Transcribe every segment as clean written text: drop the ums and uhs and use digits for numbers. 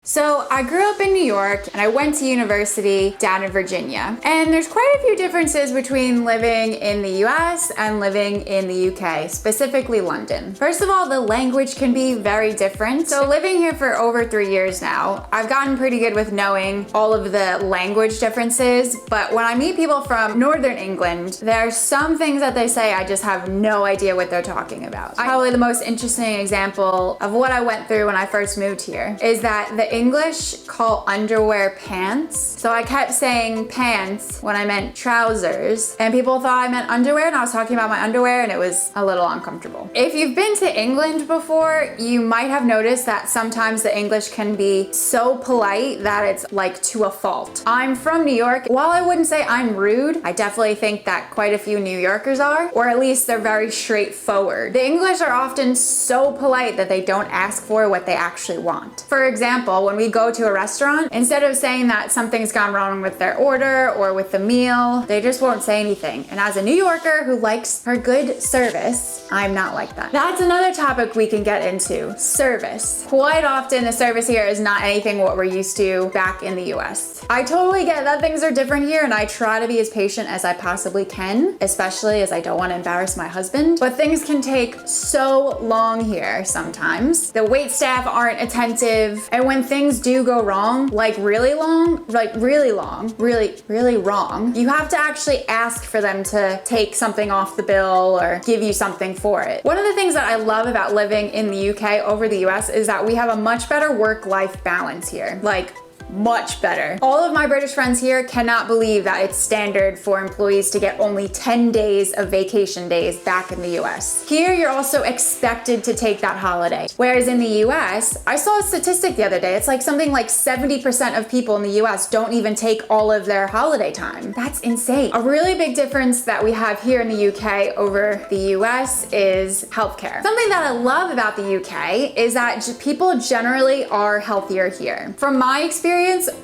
So I grew up in New York and I went to university down in Virginia. And there's quite a few differences between living in the US and living in the UK, specifically London. First of all, the language can be very different. So living here for over 3 years now, I've gotten pretty good with knowing all of the language differences. But when I meet people from Northern England, there are some things that they say I just have no idea what they're talking about. Probably the most interesting example of what I went through when I first moved here is that the English call underwear pants. So I kept saying pants when I meant trousers, and people thought I meant underwear and I was talking about my underwear, and it was a little uncomfortable. If you've been to England before, you might have noticed that sometimes the English can be so polite that it's like to a fault. I'm from New York. While I wouldn't say I'm rude, I definitely think that quite a few New Yorkers are, or at least they're very straightforward. The English are often so polite that they don't ask for what they actually want. For example, when we go to a restaurant, instead of saying that something's gone wrong with their order or with the meal, they just won't say anything. And as a New Yorker who likes her good service, I'm not like that. That's another topic we can get into, service. Quite often the service here is not anything what we're used to back in the US. I totally get that things are different here, and I try to be as patient as I possibly can, especially as I don't want to embarrass my husband. But things can take so long here sometimes. The wait staff aren't attentive, and when things do go wrong, like really long, really wrong, you have to actually ask for them to take something off the bill or give you something for it. One of the things that I love about living in the UK over the US is that we have a much better work-life balance here. Like, much better. All of my British friends here cannot believe that it's standard for employees to get only 10 days of vacation days back in the US. Here, you're also expected to take that holiday. Whereas in the US, I saw a statistic the other day, it's like something like 70% of people in the US don't even take all of their holiday time. That's insane. A really big difference that we have here in the UK over the US is healthcare. Something that I love about the UK is that people generally are healthier here. From my experience,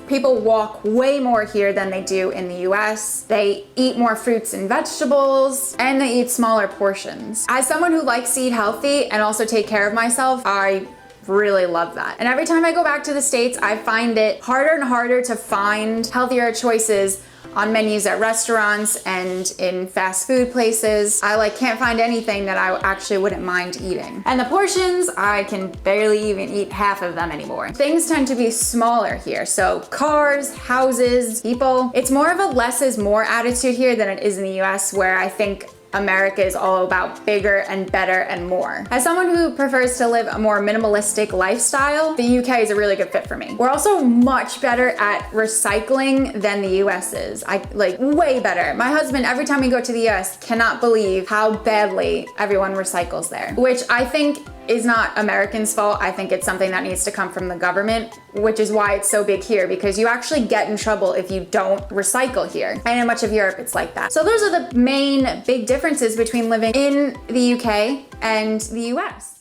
people walk way more here than they do in the US. They eat more fruits and vegetables, and they eat smaller portions. As someone who likes to eat healthy and also take care of myself, I really love that. And every time I go back to the States, I find it harder and harder to find healthier choices on menus at restaurants and in fast food places. I can't find anything that I actually wouldn't mind eating. And the portions, I can barely even eat half of them anymore. Things tend to be smaller here. So cars, houses, people. It's more of a less is more attitude here than it is in the US, where I think America is all about bigger and better and more. As someone who prefers to live a more minimalistic lifestyle, the UK is a really good fit for me. We're also much better at recycling than the US is. Way better. My husband, every time we go to the US, cannot believe how badly everyone recycles there, which I think is not Americans' fault. I think it's something that needs to come from the government, which is why it's so big here, because you actually get in trouble if you don't recycle here. And in much of Europe, it's like that. So those are the main big differences between living in the UK and the US.